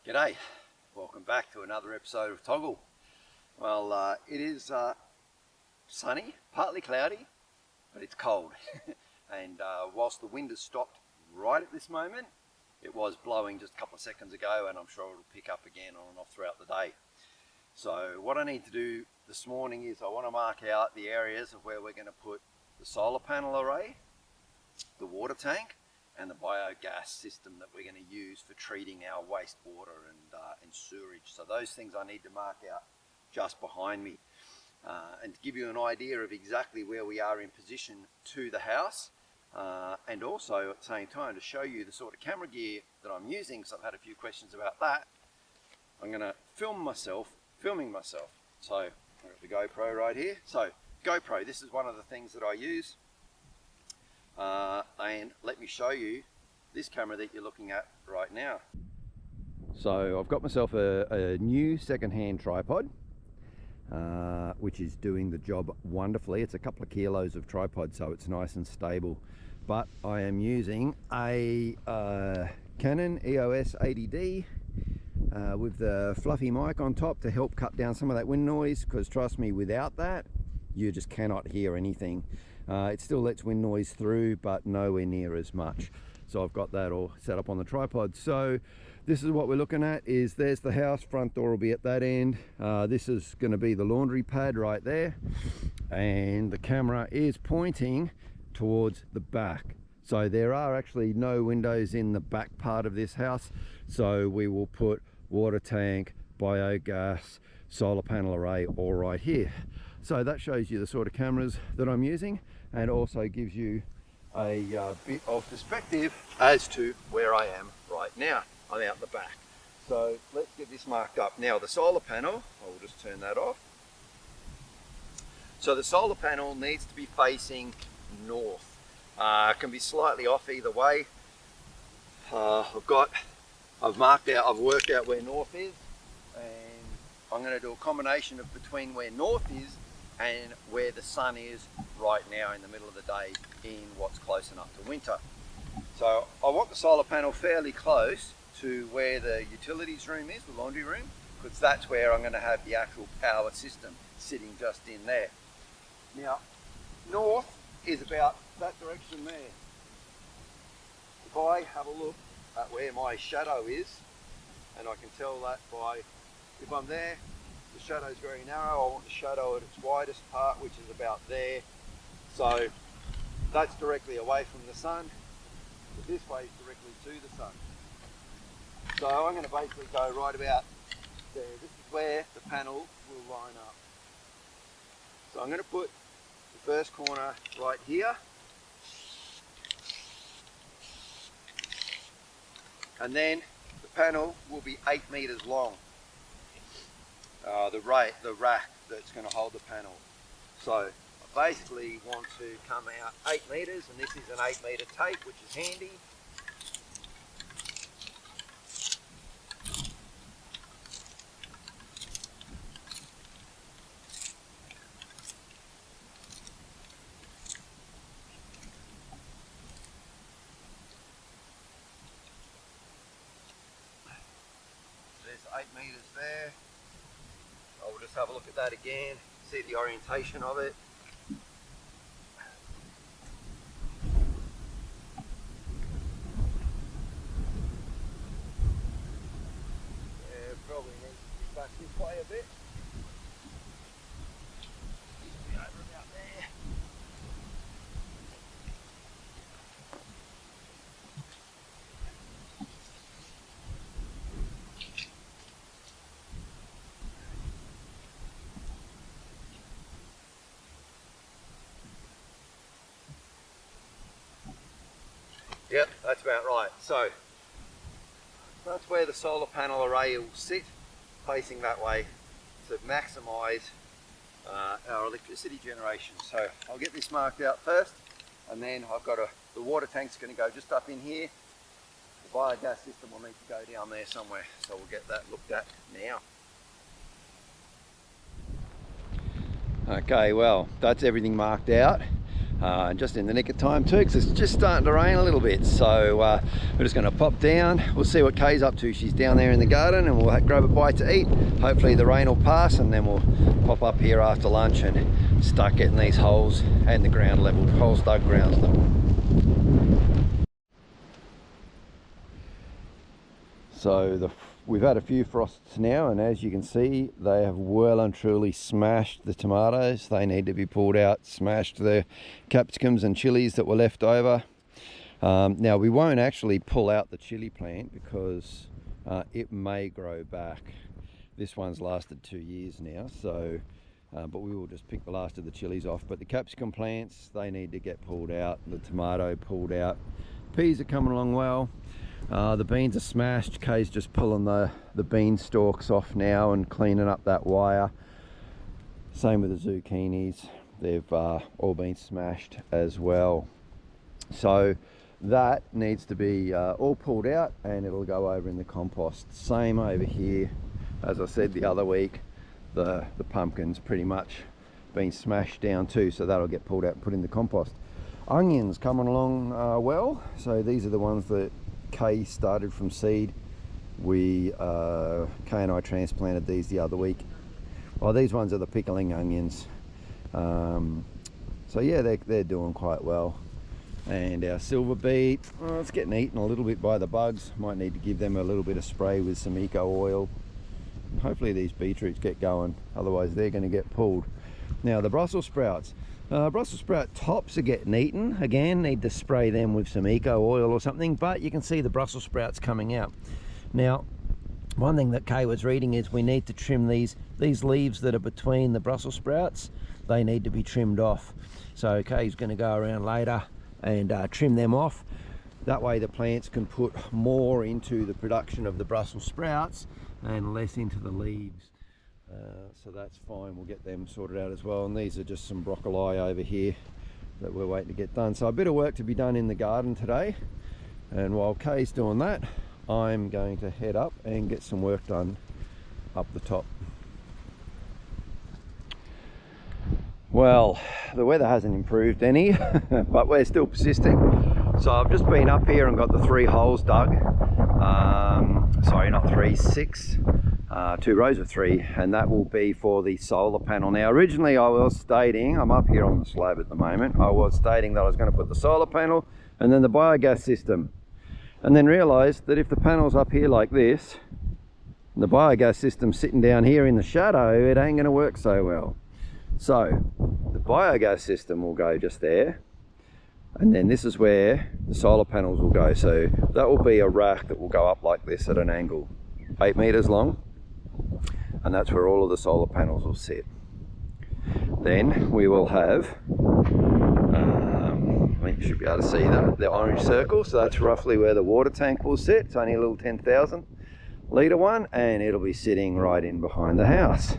G'day, welcome back to another episode of TOGL. Well, it is sunny, partly cloudy, but it's cold. And whilst the wind has stopped right at this moment, it was blowing just a couple of seconds ago, and I'm sure it'll pick up again on and off throughout the day. So what I need to do this morning is I want to mark out the areas of where we're going to put the solar panel array, the water tank, and the biogas system that we're going to use for treating our wastewater and sewerage. So those things I need to mark out just behind me. And to give you an idea of exactly where we are in position to the house, and also at the same time to show you the sort of camera gear that I'm using, because I've had a few questions about that, I'm going to filming myself. So I've got the GoPro right here. So GoPro, this is one of the things that I use. And let me show you this camera that you're looking at right now. So I've got myself a new second-hand tripod, which is doing the job wonderfully. It's a couple of kilos of tripod, so it's nice and stable. But I am using a Canon EOS 80D with the fluffy mic on top to help cut down some of that wind noise, because trust me, without that you just cannot hear anything. It still lets wind noise through, but nowhere near as much. So I've got that all set up on the tripod. So this is what we're looking at. Is there's the house, front door will be at that end. This is going to be the laundry pad right there, and the camera is pointing towards the back. So there are actually no windows in the back part of this house, so we will put water tank, biogas, solar panel array all right here. So that shows you the sort of cameras that I'm using, and also gives you a bit of perspective as to where I am right now. I'm out the back. So let's get this marked up. Now the solar panel, I will just turn that off. So the solar panel needs to be facing north. It can be slightly off either way. I've worked out where north is, and I'm going to do a combination of between where north is and where the sun is right now in the middle of the day in what's close enough to winter. So I want the solar panel fairly close to where the utilities room is, the laundry room, because that's where I'm going to have the actual power system sitting just in there. Now, north is about that direction there. If I have a look at where my shadow is, and I can tell that by, if I'm there, the shadow is very narrow. I want the shadow at its widest part, which is about there. So that's directly away from the sun, but this way is directly to the sun. So I'm going to basically go right about there. This is where the panel will line up. So I'm going to put the first corner right here, and then the panel will be 8 meters long. The rack that's going to hold the panel. So I basically want to come out 8 meters, and this is an 8 meter tape, which is handy. There's 8 meters there. I will just have a look at that again, see the orientation of it. Yeah, probably needs to be back this way a bit. Be over about there. Yep, that's about right. So that's where the solar panel array will sit, facing that way to maximise our electricity generation. So I'll get this marked out first, and then I've got the water tank's going to go just up in here. The biogas system will need to go down there somewhere, so we'll get that looked at now. Okay, well, that's everything marked out. just in the nick of time too, because it's just starting to rain a little bit. So we're just going to pop down. We'll see what Kay's up to. She's down there in the garden, and we'll grab a bite to eat. Hopefully the rain will pass, and then we'll pop up here after lunch and start getting these holes and the ground leveled, holes dug, grounds leveled. So we've had a few frosts now, and as you can see, they have well and truly smashed the tomatoes. They need to be pulled out, smashed the capsicums and chilies that were left over. Now we won't actually pull out the chili plant because it may grow back. This one's lasted 2 years now, so but we will just pick the last of the chilies off. But the capsicum plants, they need to get pulled out, the tomato pulled out. Peas are coming along well. The beans are smashed. Kay's just pulling the bean stalks off now and cleaning up that wire. Same with the zucchinis. They've all been smashed as well. So that needs to be all pulled out, and it'll go over in the compost. Same over here. As I said the other week, the pumpkin's pretty much been smashed down too, so that'll get pulled out and put in the compost. Onions coming along well. So these are the ones that Kay started from seed. Kay and I transplanted these the other week. Well, these ones are the pickling onions. So yeah, they're doing quite well. And our silver beet, it's getting eaten a little bit by the bugs. Might need to give them a little bit of spray with some eco oil. Hopefully these beetroots get going, otherwise they're going to get pulled. Now the Brussels sprouts. Brussels sprout tops are getting eaten. Again, need to spray them with some eco oil or something, but you can see the Brussels sprouts coming out. Now, one thing that Kay was reading is we need to trim these leaves that are between the Brussels sprouts. They need to be trimmed off. So Kay's going to go around later and trim them off. That way the plants can put more into the production of the Brussels sprouts and less into the leaves. So that's fine, we'll get them sorted out as well. And these are just some broccoli over here that we're waiting to get done. So a bit of work to be done in the garden today, and while Kay's doing that, I'm going to head up and get some work done up the top. Well, the weather hasn't improved any, but we're still persisting. So I've just been up here and got the 3 holes dug. Sorry, not 3, 6. 2 rows of 3, and that will be for the solar panel. Now originally I was stating, I'm up here on the slab at the moment, I was stating that I was going to put the solar panel and then the biogas system, and then realized that if the panel's up here like this, the biogas system sitting down here in the shadow, it ain't going to work so well. So the biogas system will go just there, and then this is where the solar panels will go. So that will be a rack that will go up like this at an angle 8 meters long, and that's where all of the solar panels will sit. Then we will have, I think you should be able to see the orange circle, so that's roughly where the water tank will sit. It's only a little 10,000 litre one, and it'll be sitting right in behind the house.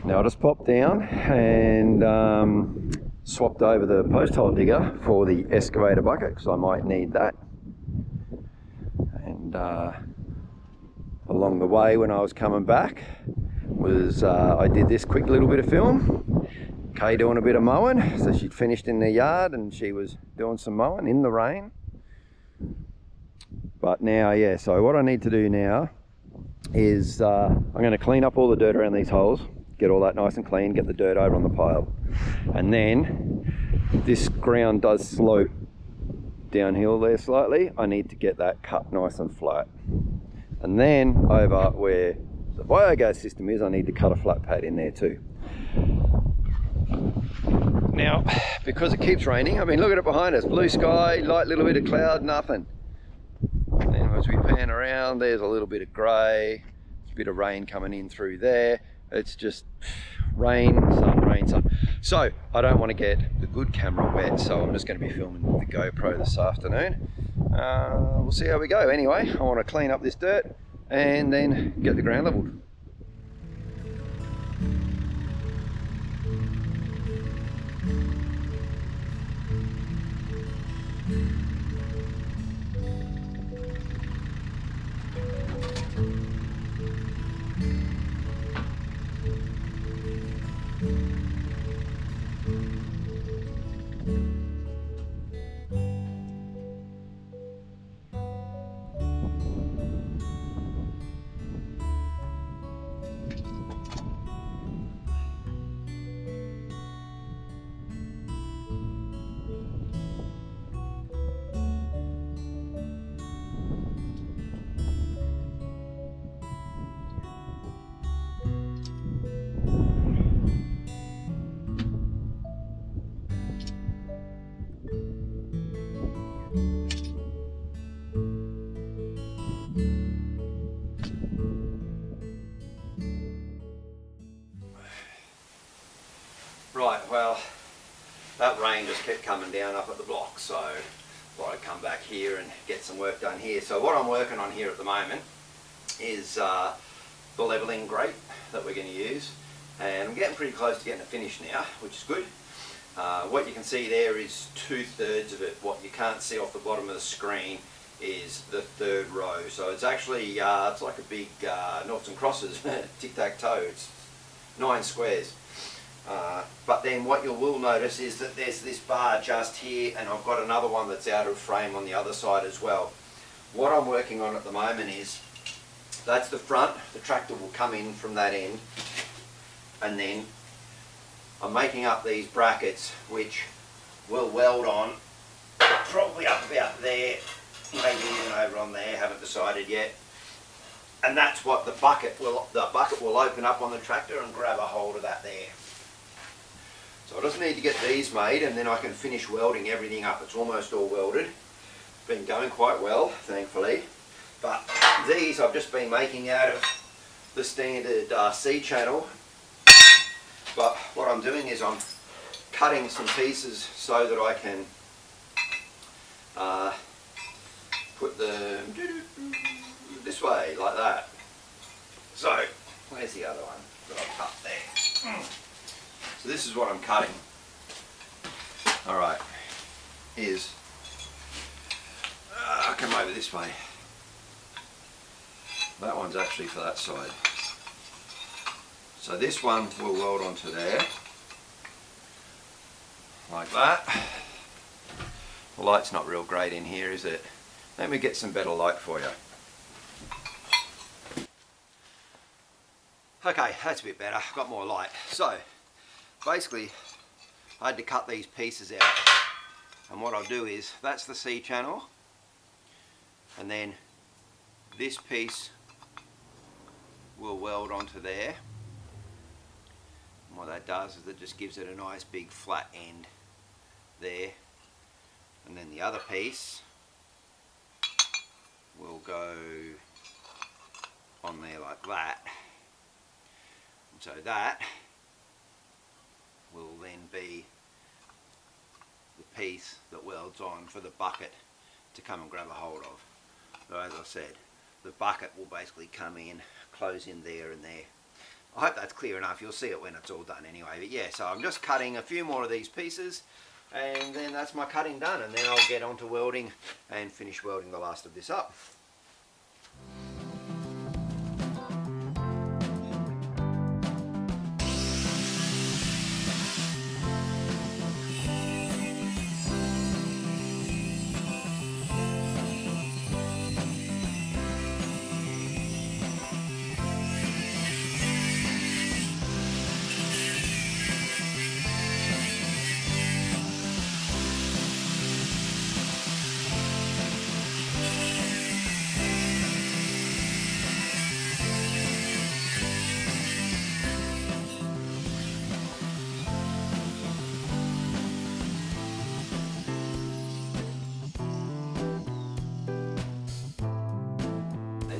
Now I just popped down and swapped over the post hole digger for the excavator bucket, because I might need that. And along the way when I was coming back was I did this quick little bit of film. Kay doing a bit of mowing, so she'd finished in the yard and she was doing some mowing in the rain. But now, yeah, so what I need to do now is I'm going to clean up all the dirt around these holes, get all that nice and clean, get the dirt over on the pile, and then this ground does slope downhill there slightly. I need to get that cut nice and flat, and then over where the biogas system is, I need to cut a flat pad in there too. Now, because it keeps raining, I mean, look at it behind us, blue sky, light little bit of cloud, nothing. And as we pan around, there's a little bit of grey, there's a bit of rain coming in through there. It's just rain, sun. So I don't want to get the good camera wet, so I'm just going to be filming with the GoPro this afternoon. We'll see how we go. Anyway, I want to clean up this dirt and then get the ground leveled. kept coming down up at the block, so I thought I'd come back here and get some work done here. So what I'm working on here at the moment is the levelling grate that we're going to use, and I'm getting pretty close to getting it finished now, which is good. What you can see there is 2/3 of it. What you can't see off the bottom of the screen is the third row. So it's actually it's like a big noughts and crosses tic-tac-toe. It's 9 squares. But then what you will notice is that there's this bar just here, and I've got another one that's out of frame on the other side as well. What I'm working on at the moment is, that's the front, the tractor will come in from that end, and then I'm making up these brackets which will weld on probably up about there, maybe even over on there, haven't decided yet. And that's what the bucket will open up on the tractor and grab a hold of that there. So I just need to get these made, and then I can finish welding everything up. It's almost all welded. Been going quite well, thankfully. But these I've just been making out of the standard C channel. But what I'm doing is I'm cutting some pieces so that I can put them this way, like that. So, where's the other one that I've cut there? So this is what I'm cutting. Alright, here's, I'll come over this way. That one's actually for that side. So this one will weld onto there, like that. The light's not real great in here, is it? Let me get some better light for you. Okay, that's a bit better, got more light. So, basically, I had to cut these pieces out. And what I'll do is, that's the C channel, and then this piece will weld onto there. And what that does is it just gives it a nice big flat end there. And then the other piece will go on there like that. And so that will then be the piece that welds on for the bucket to come and grab a hold of. So as I said, the bucket will basically come in, close in there and there. I hope that's clear enough. You'll see it when it's all done anyway. But yeah, so I'm just cutting a few more of these pieces, and then that's my cutting done, and then I'll get on to welding and finish welding the last of this up.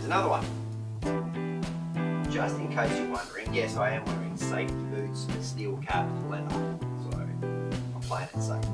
Another one. Just in case you're wondering, yes, I am wearing safety boots and steel cap leather, so I'm playing it safe.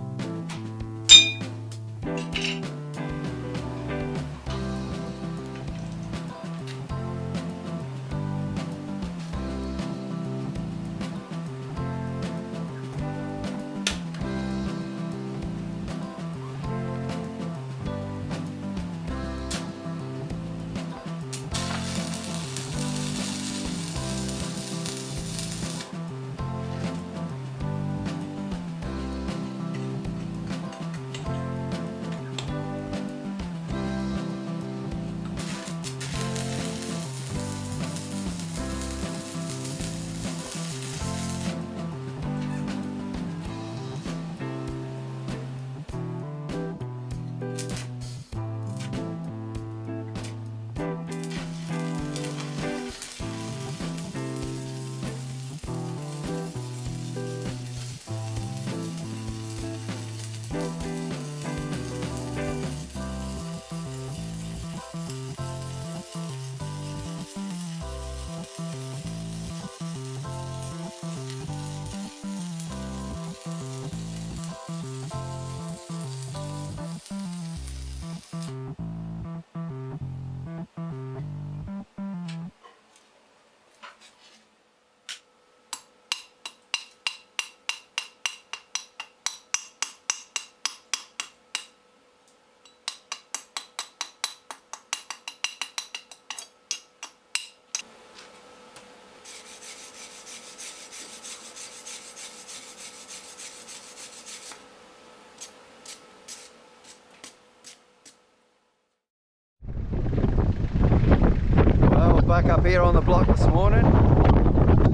back up here on the block this morning.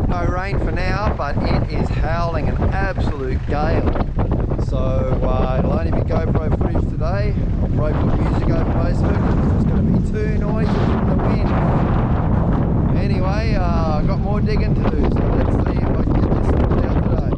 No rain for now, but it is howling an absolute gale. So it'll only be GoPro footage today. I'll probably put music over most of it because it's going to be too noisy from the wind. Anyway, I've got more digging to do, so let's see if I can get this sorted out today.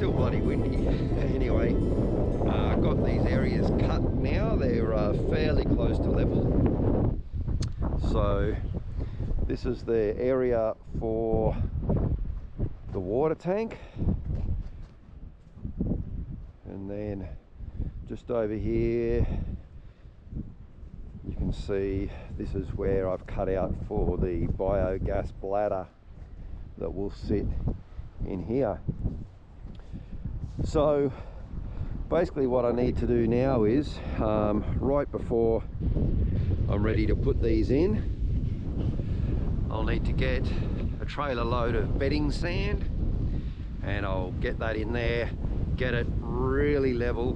still bloody windy. Anyway, I've got these areas cut now. They're fairly close to level. So this is the area for the water tank. And then just over here, you can see this is where I've cut out for the biogas bladder that will sit in here. So basically what I need to do now is, right before I'm ready to put these in, I'll need to get a trailer load of bedding sand, and I'll get that in there, get it really level.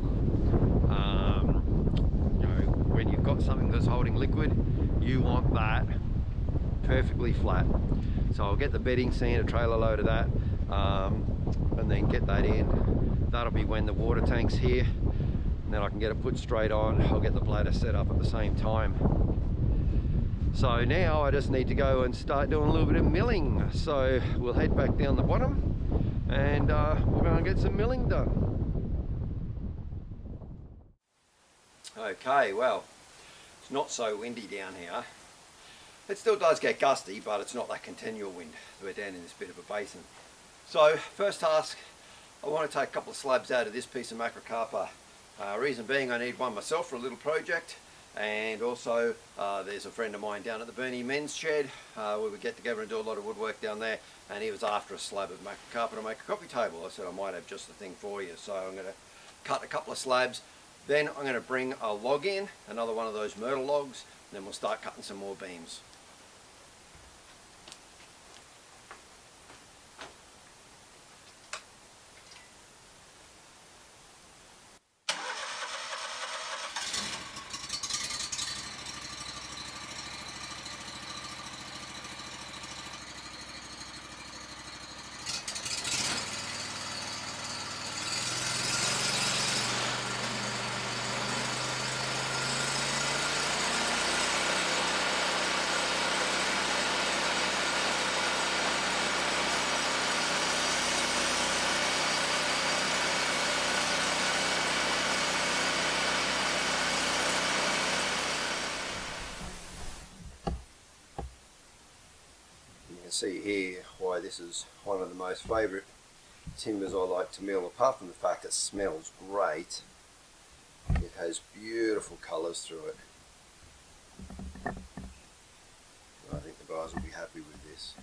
You know, when you've got something that's holding liquid, you want that perfectly flat. So I'll get the bedding sand, a trailer load of that, and then get that in. That'll be when the water tank's here, and then I can get it put straight on. I'll get the bladder set up at the same time. So now I just need to go and start doing a little bit of milling. So we'll head back down the bottom, and we'll go and get some milling done. Okay, well, it's not so windy down here. It still does get gusty, but it's not that continual wind. We're down in this bit of a basin. So first task, I want to take a couple of slabs out of this piece of macrocarpa. Reason being, I need one myself for a little project, and also there's a friend of mine down at the Bernie Men's Shed where we get together and do a lot of woodwork down there, and he was after a slab of macrocarpa to make a coffee table. I said I might have just the thing for you, so I'm going to cut a couple of slabs. Then I'm going to bring a log in, another one of those myrtle logs, and then we'll start cutting some more beams. See here why this is one of the most favourite timbers I like to mill. Apart from the fact it smells great, it has beautiful colours through it. I think the guys will be happy with this.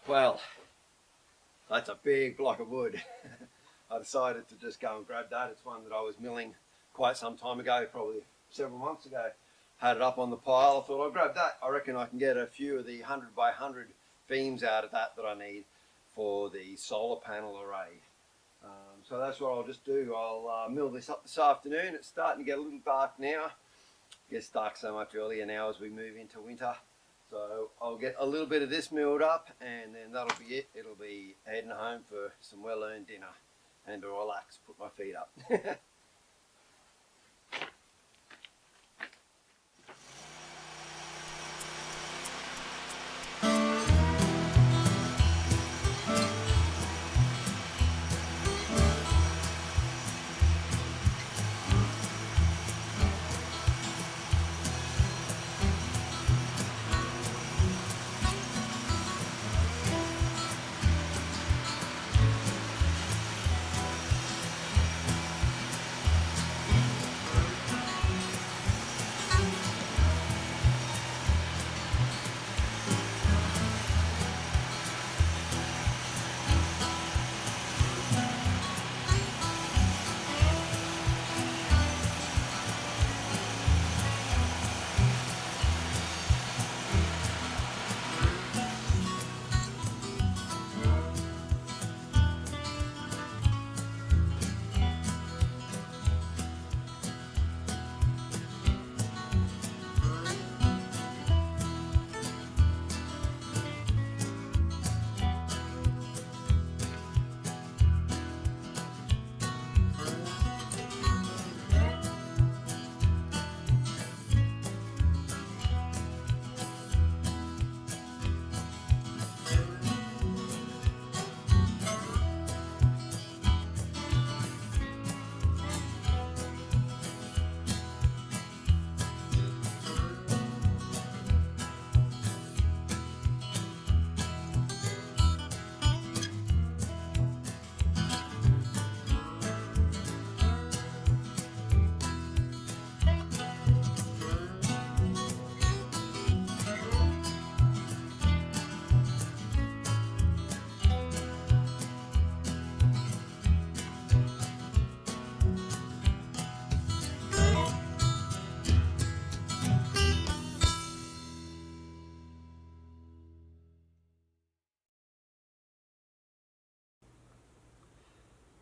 Well, that's a big block of wood. I decided to just go and grab that. It's one that I was milling quite some time ago, probably several months ago. Had it up on the pile. I thought I'll grab that. I reckon I can get a few of the 100 by 100 beams out of that I need for the solar panel array. So that's what I'll just do. I'll mill this up this afternoon. It's starting to get a little dark now. It gets dark so much earlier now as we move into winter. So I'll get a little bit of this milled up, and then that'll be it. It'll be heading home for some well-earned dinner and to relax, put my feet up.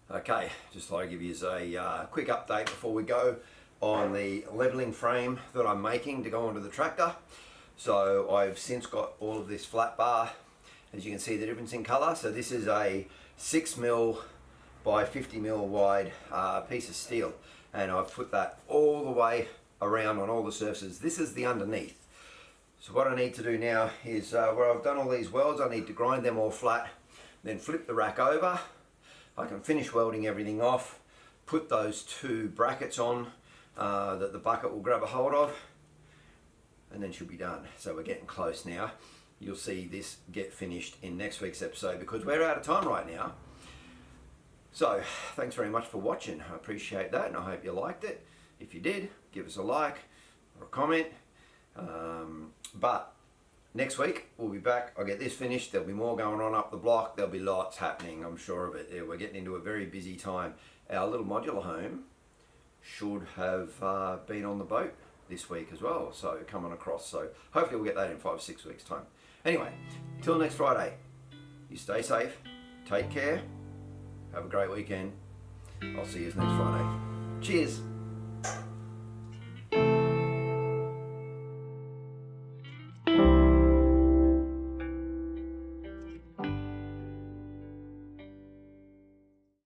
Okay, just thought I'd give you a quick update before we go on the leveling frame that I'm making to go onto the tractor. So I've since got all of this flat bar, as you can see the difference in colour. So this is a 6mm by 50mm wide piece of steel, and I've put that all the way around on all the surfaces. This is the underneath. So what I need to do now is where I've done all these welds, I need to grind them all flat, then flip the rack over. I can finish welding everything off, put those two brackets on that the bucket will grab a hold of, and then she'll be done. So we're getting close now. You'll see this get finished in next week's episode because we're out of time right now. So thanks very much for watching. I appreciate that, and I hope you liked it. If you did, give us a like or a comment. But next week we'll be back. I'll get this finished. There'll be more going on up the block. There'll be lots happening, I'm sure of it. Yeah, we're getting into a very busy time. Our little modular home should have been on the boat this week as well, so coming across. So hopefully we'll get that in 5 or 6 weeks time. Anyway, till next Friday, you stay safe, take care, have a great weekend. I'll see you next Friday. Cheers.